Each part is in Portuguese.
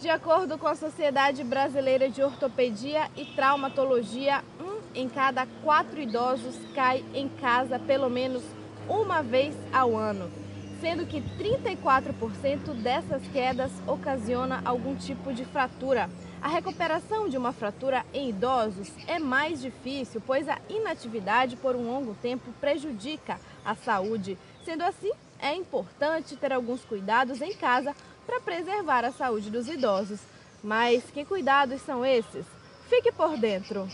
De acordo com a Sociedade Brasileira de Ortopedia e Traumatologia, 1 em cada 4 idosos cai em casa pelo menos uma vez ao ano, sendo que 34% dessas quedas ocasiona algum tipo de fratura. A recuperação de uma fratura em idosos é mais difícil, pois a inatividade por um longo tempo prejudica a saúde. Sendo assim, é importante ter alguns cuidados em casa para preservar a saúde dos idosos. Mas que cuidados são esses? Fique por dentro!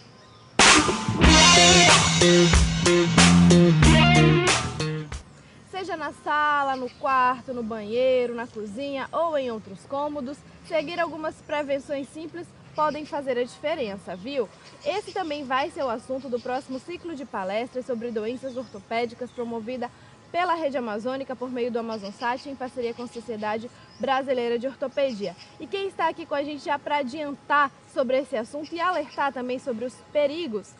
Seja na sala, no quarto, no banheiro, na cozinha ou em outros cômodos, seguir algumas prevenções simples podem fazer a diferença, viu? Esse também vai ser o assunto do próximo ciclo de palestras sobre doenças ortopédicas promovida pela Rede Amazônica por meio do Amazonsat em parceria com a Sociedade Brasileira de Ortopedia. E quem está aqui com a gente já para adiantar sobre esse assunto e alertar também sobre os perigos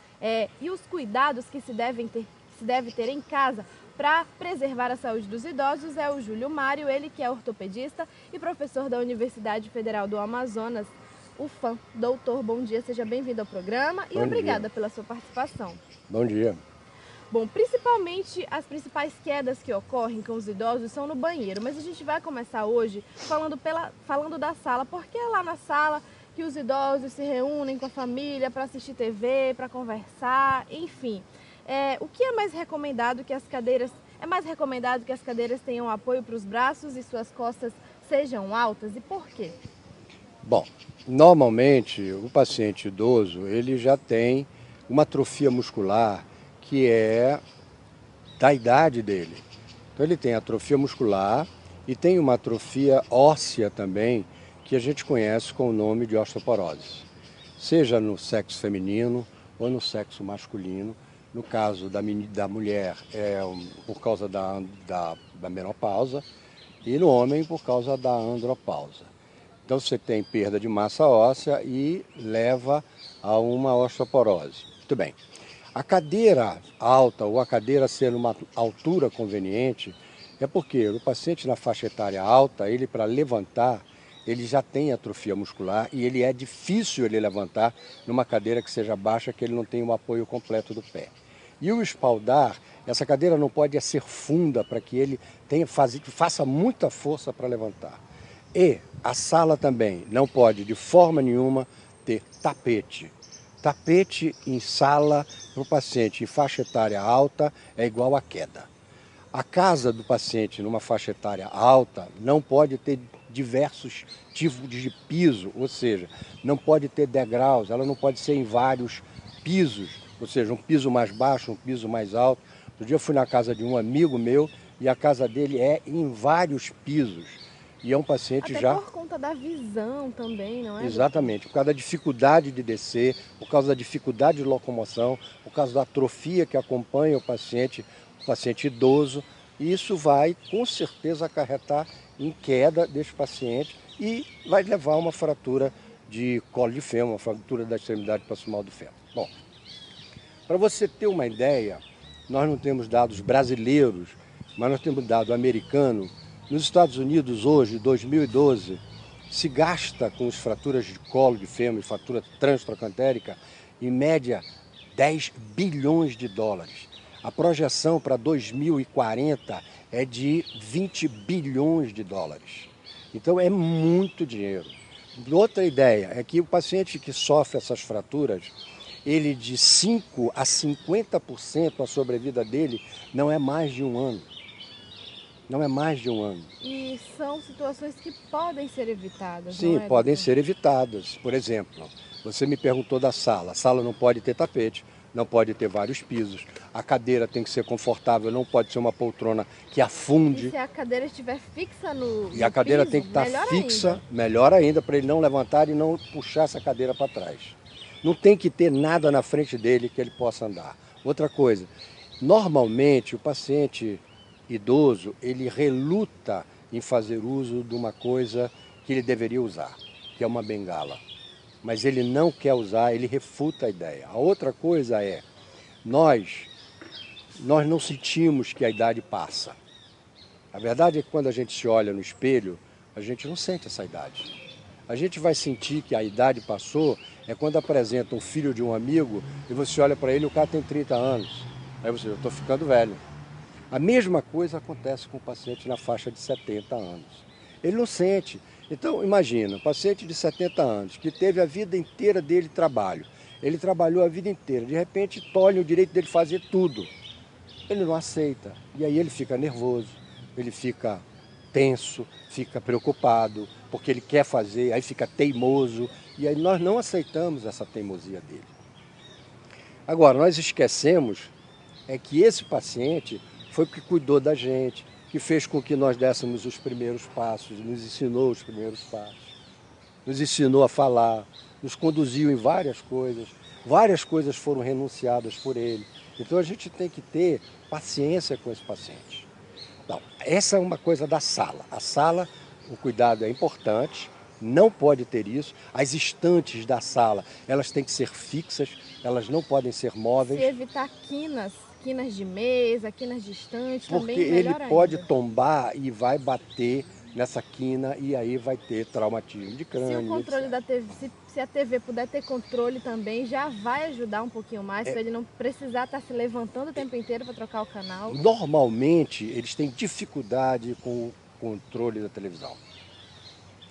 e os cuidados que se deve ter em casa para preservar a saúde dos idosos é o Júlio Mário, ele que é ortopedista e professor da Universidade Federal do Amazonas, UFAM. Doutor, bom dia, seja bem-vindo ao programa e obrigada pela sua participação. Bom dia. Bom, principalmente as principais quedas que ocorrem com os idosos são no banheiro, mas a gente vai começar hoje falando da sala, porque é lá na sala que os idosos se reúnem com a família para assistir TV, para conversar, enfim. O que é mais recomendado que as cadeiras tenham apoio para os braços e suas costas sejam altas e por quê? Bom, normalmente o paciente idoso ele já tem uma atrofia muscular que é da idade dele. Então ele tem atrofia muscular e tem uma atrofia óssea também que a gente conhece com o nome de osteoporose, seja no sexo feminino ou no sexo masculino. No caso da mulher por causa da menopausa e no homem por causa da andropausa. Então você tem perda de massa óssea e leva a uma osteoporose. Muito bem. A cadeira alta ou a cadeira ser uma altura conveniente é porque o paciente na faixa etária alta, ele para levantar, ele já tem atrofia muscular e ele é difícil ele levantar numa cadeira que seja baixa, que ele não tem o apoio completo do pé. E o espaldar, essa cadeira não pode ser funda para que ele faça muita força para levantar. E a sala também não pode de forma nenhuma ter tapete. Tapete em sala para o paciente em faixa etária alta é igual a queda. A casa do paciente numa faixa etária alta não pode ter diversos tipos de piso, ou seja, não pode ter degraus, ela não pode ser em vários pisos, ou seja, um piso mais baixo, um piso mais alto. Outro dia eu fui na casa de um amigo meu e a casa dele é em vários pisos. E é um paciente Até por conta da visão também, não é? Exatamente, por causa da dificuldade de descer, por causa da dificuldade de locomoção, por causa da atrofia que acompanha o paciente idoso. E isso vai, com certeza, acarretar em queda desse paciente e vai levar a uma fratura de colo de fêmur, uma fratura da extremidade proximal do fêmur. Bom, para você ter uma ideia, nós não temos dados brasileiros, mas nós temos dado americano. Nos Estados Unidos hoje, 2012, se gasta com as fraturas de colo de fêmur e fratura transtrocantérica, em média, 10 bilhões de dólares. A projeção para 2040 é de 20 bilhões de dólares. Então é muito dinheiro. Outra ideia é que o paciente que sofre essas fraturas, ele de 5% a 50% a sobrevida dele não é mais de um ano. Não é mais de um ano. E são situações que podem ser evitadas, Sim, não é, podem doutor? ser evitadas. Por exemplo, você me perguntou da sala. A sala não pode ter tapete, não pode ter vários pisos. A cadeira tem que ser confortável, não pode ser uma poltrona que afunde. E se a cadeira estiver fixa no E a cadeira piso, tem que estar melhor fixa, ainda. melhor ainda, para ele não levantar e não puxar essa cadeira para trás. Não tem que ter nada na frente dele que ele possa andar. Outra coisa, normalmente o paciente idoso, ele reluta em fazer uso de uma coisa que ele deveria usar, que é uma bengala. Mas ele não quer usar, ele refuta a ideia. A outra coisa é, nós não sentimos que a idade passa. A verdade é que quando a gente se olha no espelho, a gente não sente essa idade. A gente vai sentir que a idade passou é quando apresenta um filho de um amigo e você olha para ele e o cara tem 30 anos. Aí você, eu estou ficando velho. A mesma coisa acontece com o paciente na faixa de 70 anos. Ele não sente. Então, imagina, um paciente de 70 anos que teve a vida inteira dele trabalho. Ele trabalhou a vida inteira, de repente tolhe o direito dele fazer tudo. Ele não aceita. E aí ele fica nervoso, ele fica tenso, fica preocupado, porque ele quer fazer, aí fica teimoso. E aí nós não aceitamos essa teimosia dele. Agora, nós esquecemos que esse paciente foi o que cuidou da gente, que fez com que nós dessemos os primeiros passos, nos ensinou os primeiros passos, nos ensinou a falar, nos conduziu em várias coisas foram renunciadas por ele. Então a gente tem que ter paciência com esse paciente. Então, essa é uma coisa da sala. A sala, o cuidado é importante, não pode ter isso. As estantes da sala, elas têm que ser fixas, elas não podem ser móveis. Se evitar quinas de mesa, quinas de estante, porque também ele melhor pode ainda. tombar e vai bater nessa quina e aí vai ter traumatismo de crânio. Se o controle etc. da TV, se a TV puder ter controle também, já vai ajudar um pouquinho mais, para ele não precisar estar se levantando o tempo inteiro para trocar o canal. Normalmente, eles têm dificuldade com o controle da televisão.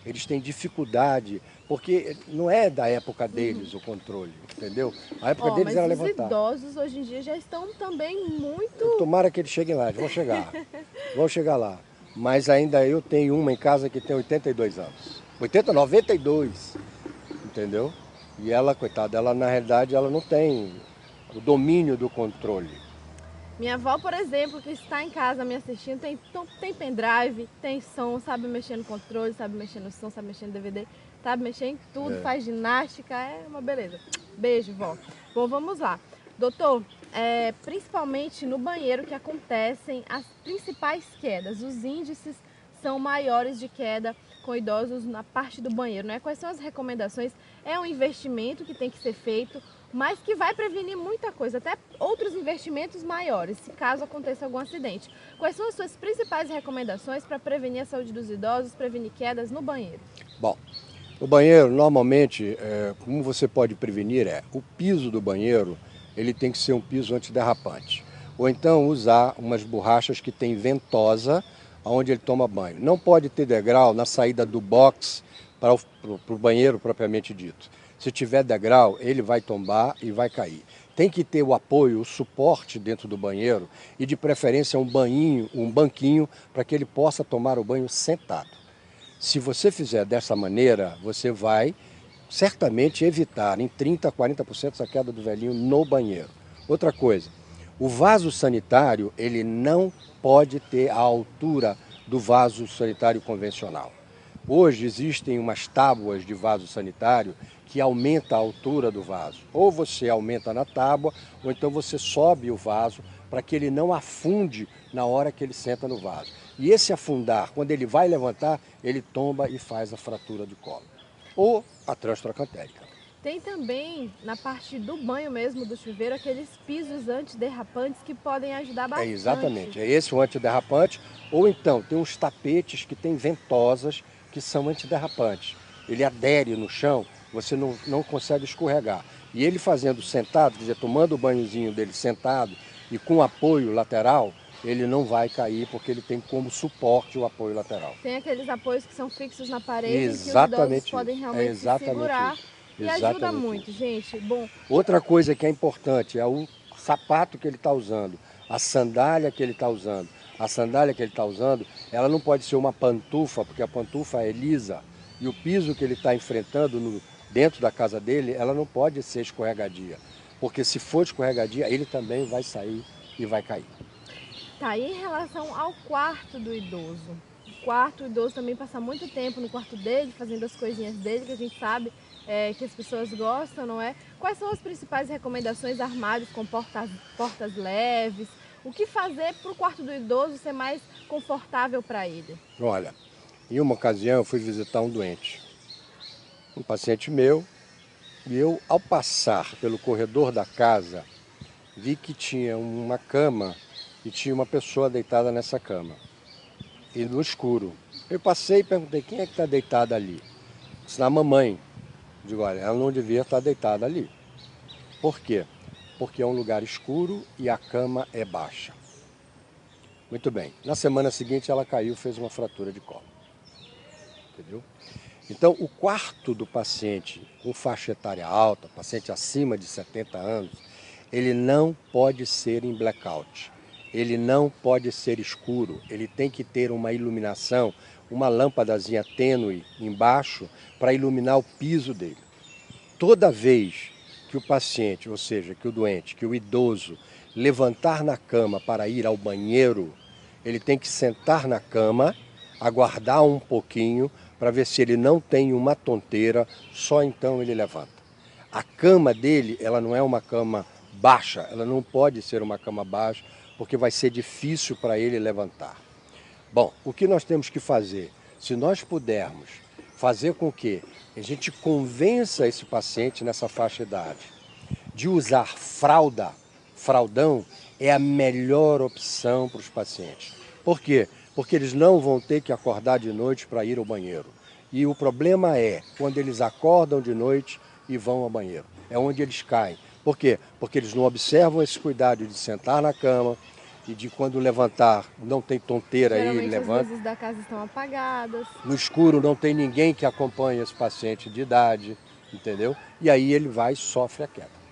Eles têm dificuldade, porque não é da época deles o controle, entendeu? A época deles era Mas os levantar. idosos hoje em dia já estão também muito... Tomara que eles cheguem lá, eles vão chegar lá. Mas ainda eu tenho uma em casa que tem 82 anos. 92, entendeu? E ela, coitada, ela na realidade ela não tem o domínio do controle. Minha avó, por exemplo, que está em casa me assistindo, tem pendrive, tem som, sabe mexer no controle, sabe mexer no som, sabe mexer no DVD, sabe mexer em tudo, faz ginástica, é uma beleza. Beijo, vó. Bom, vamos lá. Doutor, principalmente no banheiro que acontecem as principais quedas, os índices são maiores de queda com idosos na parte do banheiro, né? Quais são as recomendações? É um investimento que tem que ser feito, mas que vai prevenir muita coisa, até outros investimentos maiores, se caso aconteça algum acidente. Quais são as suas principais recomendações para prevenir a saúde dos idosos, prevenir quedas no banheiro? Bom, o banheiro, normalmente, como você pode prevenir o piso do banheiro, ele tem que ser um piso antiderrapante. Ou então usar umas borrachas que tem ventosa, onde ele toma banho. Não pode ter degrau na saída do box para o banheiro propriamente dito. Se tiver degrau, ele vai tombar e vai cair. Tem que ter o apoio, o suporte dentro do banheiro e de preferência um banquinho para que ele possa tomar o banho sentado. Se você fizer dessa maneira, você vai certamente evitar em 30% a 40% essa queda do velhinho no banheiro. Outra coisa, o vaso sanitário ele não pode ter a altura do vaso sanitário convencional. Hoje existem umas tábuas de vaso sanitário que aumenta a altura do vaso. Ou você aumenta na tábua, ou então você sobe o vaso para que ele não afunde na hora que ele senta no vaso. E esse afundar, quando ele vai levantar, ele tomba e faz a fratura de colo. Ou a transtrocantérica. Tem também, na parte do banho mesmo, do chuveiro, aqueles pisos antiderrapantes que podem ajudar bastante. Exatamente, é esse o antiderrapante. Ou então, tem uns tapetes que tem ventosas que são antiderrapantes. Ele adere no chão, você não consegue escorregar. E ele fazendo sentado, quer dizer, tomando o banhozinho dele sentado e com apoio lateral, ele não vai cair porque ele tem como suporte o apoio lateral. Tem aqueles apoios que são fixos na parede Exatamente que os idosos podem realmente se segurar. isso. E ajuda muito, gente. Bom, outra coisa que é importante é o sapato que ele está usando, a sandália que ele está usando. A sandália que ele está usando, ela não pode ser uma pantufa, porque a pantufa é lisa. E o piso que ele está enfrentando dentro da casa dele, ela não pode ser escorregadia. Porque se for escorregadia, ele também vai sair e vai cair. Tá, e em relação ao quarto do idoso? O idoso também passa muito tempo no quarto dele, fazendo as coisinhas dele, que a gente sabe que as pessoas gostam, não é? Quais são as principais recomendações? Armários com portas leves? O que fazer para o quarto do idoso ser mais confortável para ele? Olha, em uma ocasião eu fui visitar um doente, um paciente meu, e eu, ao passar pelo corredor da casa, vi que tinha uma cama e tinha uma pessoa deitada nessa cama, e no escuro. Eu passei e perguntei, quem é que está deitado ali? ensinar a mamãe. Digo, olha, ela não devia estar deitada ali. Por quê? Porque é um lugar escuro e a cama é baixa. Muito bem. Na semana seguinte ela caiu e fez uma fratura de colo. Entendeu? Então, o quarto do paciente com faixa etária alta, paciente acima de 70 anos, ele não pode ser em blackout. Ele não pode ser escuro. Ele tem que ter uma iluminação, uma lâmpadazinha tênue embaixo para iluminar o piso dele. Toda vez que o paciente, ou seja, que o doente, que o idoso, levantar na cama para ir ao banheiro, ele tem que sentar na cama, aguardar um pouquinho para ver se ele não tem uma tonteira, só então ele levanta. A cama dele, ela não é uma cama baixa, ela não pode ser uma cama baixa, porque vai ser difícil para ele levantar. Bom, o que nós temos que fazer? Se nós pudermos fazer com que a gente convença esse paciente nessa faixa de idade de usar fralda, fraldão é a melhor opção para os pacientes. Por quê? Porque eles não vão ter que acordar de noite para ir ao banheiro. E o problema é quando eles acordam de noite e vão ao banheiro. É onde eles caem. Por quê? Porque eles não observam esse cuidado de sentar na cama e de quando levantar, não tem tonteira aí, ele levanta. As luzes da casa estão apagadas. No escuro não tem ninguém que acompanhe esse paciente de idade, entendeu? E aí ele vai e sofre a queda.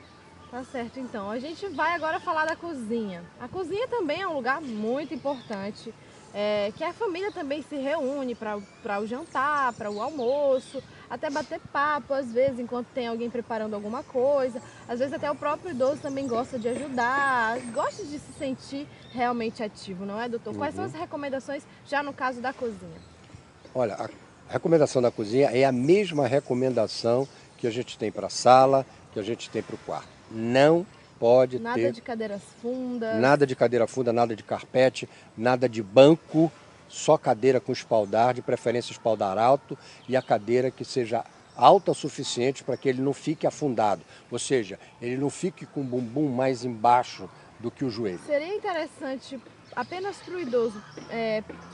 Tá certo, então. A gente vai agora falar da cozinha. A cozinha também é um lugar muito importante, que a família também se reúne para o jantar, para o almoço, até bater papo, às vezes, enquanto tem alguém preparando alguma coisa. Às vezes até o próprio idoso também gosta de ajudar, gosta de se sentir realmente ativo, não é, doutor? Quais são as recomendações já no caso da cozinha? Olha, a recomendação da cozinha é a mesma recomendação que a gente tem para a sala, que a gente tem para o quarto. Não pode ter... Nada de cadeiras fundas. Nada de cadeira funda, nada de carpete, nada de banco, só cadeira com espaldar, de preferência espaldar alto, e a cadeira que seja alta o suficiente para que ele não fique afundado. Ou seja, ele não fique com o bumbum mais embaixo do que o joelho. Seria interessante apenas para o idoso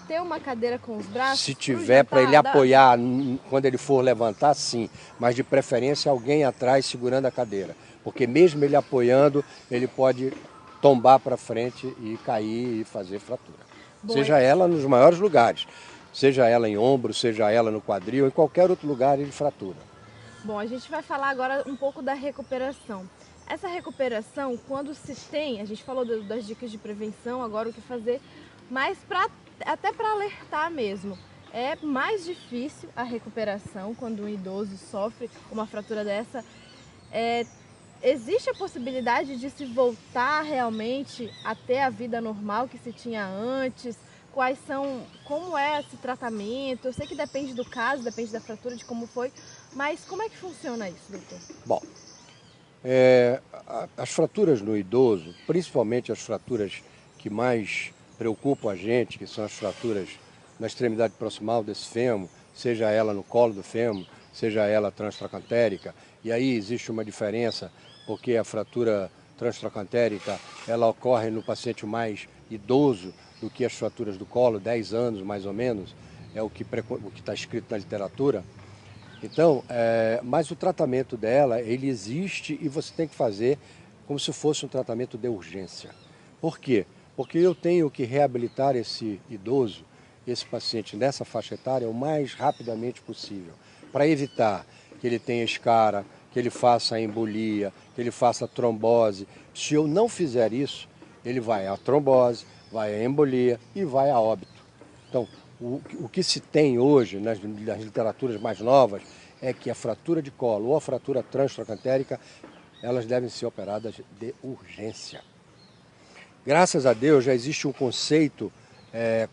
ter uma cadeira com os braços? Se tiver para ele apoiar quando ele for levantar, sim. Mas de preferência alguém atrás segurando a cadeira. Porque mesmo ele apoiando, ele pode tombar para frente e cair e fazer fratura. Bom, seja ela nos maiores lugares. Seja ela em ombro, seja ela no quadril, em qualquer outro lugar ele fratura. Bom, a gente vai falar agora um pouco da recuperação. Essa recuperação, quando se tem, a gente falou das dicas de prevenção, agora o que fazer, mas até para alertar mesmo. É mais difícil a recuperação quando um idoso sofre uma fratura dessa. Existe a possibilidade de se voltar realmente a ter a vida normal que se tinha antes? Como é esse tratamento? Eu sei que depende do caso, depende da fratura, de como foi, mas como é que funciona isso, doutor? Bom, as fraturas no idoso, principalmente as fraturas que mais preocupam a gente, que são as fraturas na extremidade proximal desse fêmur, seja ela no colo do fêmur, seja ela transtracantérica, e aí existe uma diferença, porque a fratura transtracantérica, ela ocorre no paciente mais idoso do que as fraturas do colo, 10 anos mais ou menos, é o que está escrito na literatura. Então, mas o tratamento dela, ele existe e você tem que fazer como se fosse um tratamento de urgência. Por quê? Porque eu tenho que reabilitar esse idoso, esse paciente nessa faixa etária o mais rapidamente possível, para evitar que ele tenha escara, que ele faça embolia, que ele faça trombose. Se eu não fizer isso, ele vai à trombose, vai à embolia e vai a óbito. Então, o que se tem hoje nas literaturas mais novas é que a fratura de colo ou a fratura transtracantérica, elas devem ser operadas de urgência. Graças a Deus já existe um conceito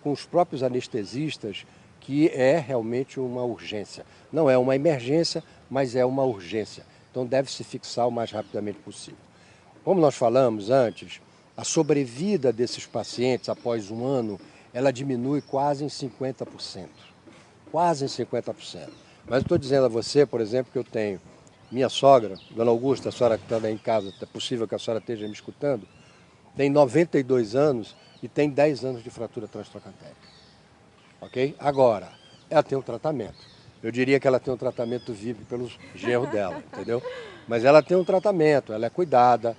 com os próprios anestesistas que é realmente uma urgência. Não é uma emergência, mas é uma urgência. Então deve se fixar o mais rapidamente possível. Como nós falamos antes, a sobrevida desses pacientes após um ano, ela diminui quase em 50%. Quase em 50%. Mas eu estou dizendo a você, por exemplo, que eu tenho minha sogra, Dona Augusta, a senhora que está aí em casa, é possível que a senhora esteja me escutando, tem 92 anos e tem 10 anos de fratura transtracantérica. Ok? Agora, ela tem um tratamento. Eu diria que ela tem um tratamento VIP pelo genro dela, entendeu? Mas ela tem um tratamento, ela é cuidada,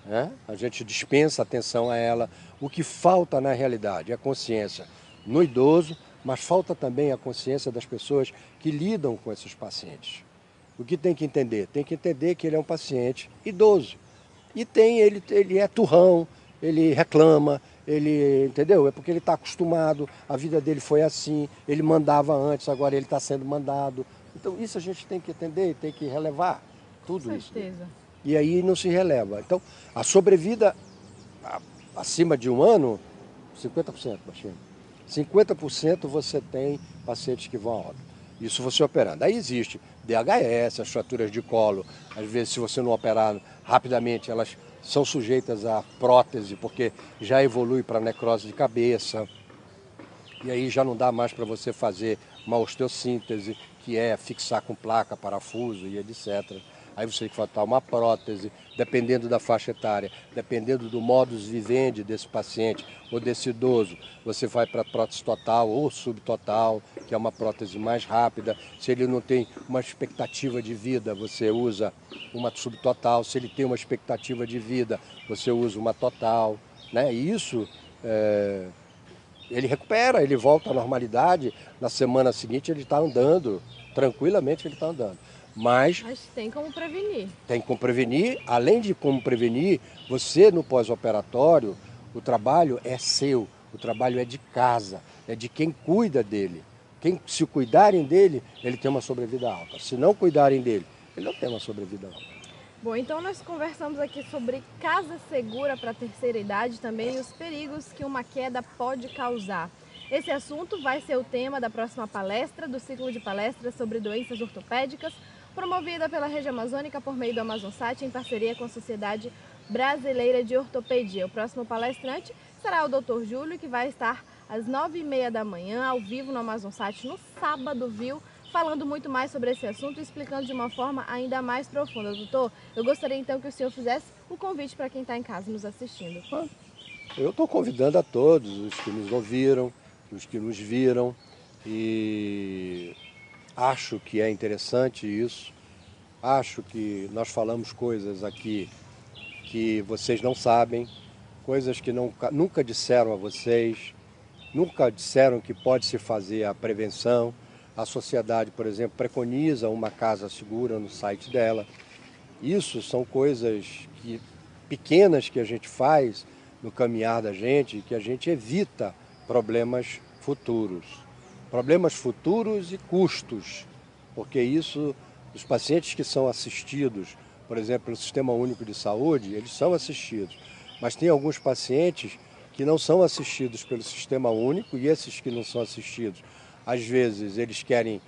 né? A gente dispensa atenção a ela. O que falta na realidade é a consciência no idoso, mas falta também a consciência das pessoas que lidam com esses pacientes. O que tem que entender? Tem que entender que ele é um paciente idoso. E ele é turrão, ele reclama, ele, entendeu? É porque ele está acostumado, a vida dele foi assim, ele mandava antes, agora ele está sendo mandado. Então isso a gente tem que entender e tem que relevar tudo Com isso. certeza. E aí não se releva. Então a sobrevida acima de 1 ano, 50%, baixinho. 50% você tem pacientes que vão a óbito. Isso você operando. Aí existe DHS, as fraturas de colo. Às vezes, se você não operar rapidamente, elas são sujeitas a prótese, porque já evolui para necrose de cabeça. E aí já não dá mais para você fazer uma osteossíntese, que é fixar com placa, parafuso e etc. Aí você tem que botar uma prótese, dependendo da faixa etária, dependendo do modus vivendi desse paciente ou desse idoso, você vai para prótese total ou subtotal, que é uma prótese mais rápida. Se ele não tem uma expectativa de vida, você usa uma subtotal. Se ele tem uma expectativa de vida, você usa uma total, né? E isso, ele recupera, ele volta à normalidade. Na semana seguinte ele está andando, tranquilamente ele está andando. Mas tem como prevenir. Tem como prevenir. Além de como prevenir, você no pós-operatório, o trabalho é seu, o trabalho é de casa, é de quem cuida dele. Se cuidarem dele, ele tem uma sobrevida alta. Se não cuidarem dele, ele não tem uma sobrevida alta. Bom, então nós conversamos aqui sobre casa segura para a terceira idade também e os perigos que uma queda pode causar. Esse assunto vai ser o tema da próxima palestra, do ciclo de palestras sobre doenças ortopédicas, promovida pela Rede Amazônica por meio do Amazonsat em parceria com a Sociedade Brasileira de Ortopedia. O próximo palestrante será o Dr. Júlio, que vai estar às 9h30 da manhã, ao vivo no Amazonsat, no sábado, viu? Falando muito mais sobre esse assunto e explicando de uma forma ainda mais profunda. Doutor, eu gostaria então que o senhor fizesse o convite para quem está em casa nos assistindo. Eu estou convidando a todos, os que nos ouviram, os que nos viram, e acho que é interessante isso. Acho que nós falamos coisas aqui que vocês não sabem, coisas que nunca disseram a vocês, nunca disseram que pode se fazer a prevenção. A sociedade, por exemplo, preconiza uma casa segura no site dela. Isso são coisas pequenas que a gente faz no caminhar da gente, que a gente evita problemas futuros. Problemas futuros e custos, porque isso, os pacientes que são assistidos, por exemplo, pelo Sistema Único de Saúde, eles são assistidos. Mas tem alguns pacientes que não são assistidos pelo Sistema Único, e esses que não são assistidos, às vezes eles querem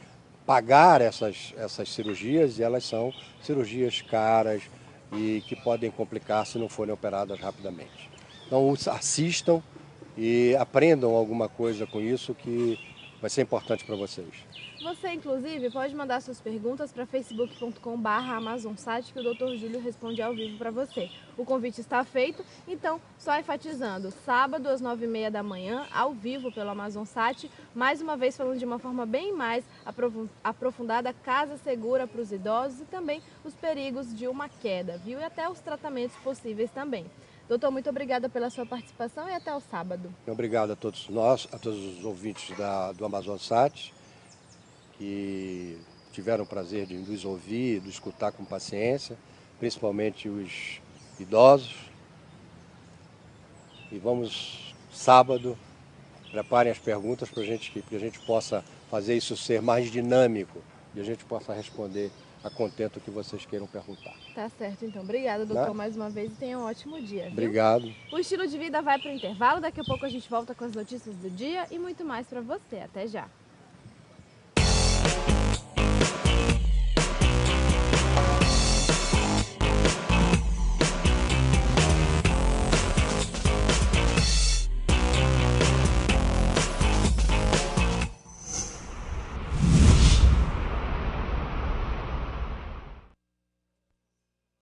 pagar essas cirurgias, e elas são cirurgias caras e que podem complicar se não forem operadas rapidamente. Então assistam e aprendam alguma coisa com isso que vai ser importante para vocês. Você, inclusive, pode mandar suas perguntas para facebook.com/amazonsat, que o Dr. Júlio responde ao vivo para você. O convite está feito, então, só enfatizando, sábado às 9h30 da manhã, ao vivo pelo Amazonsat, mais uma vez falando de uma forma bem mais aprofundada, casa segura para os idosos e também os perigos de uma queda, viu? E até os tratamentos possíveis também. Doutor, muito obrigada pela sua participação e até o sábado. Obrigado a todos nós, a todos os ouvintes do Amazonsat, que tiveram o prazer de nos ouvir, de escutar com paciência, principalmente os idosos. E vamos, sábado, preparem as perguntas para que a gente possa fazer isso ser mais dinâmico e a gente possa responder a contento que vocês queiram perguntar. Tá certo, então. Obrigada, doutor, mais uma vez e tenha um ótimo dia. Viu? Obrigado. O Estilo de Vida vai para o intervalo, daqui a pouco a gente volta com as notícias do dia e muito mais para você. Até já.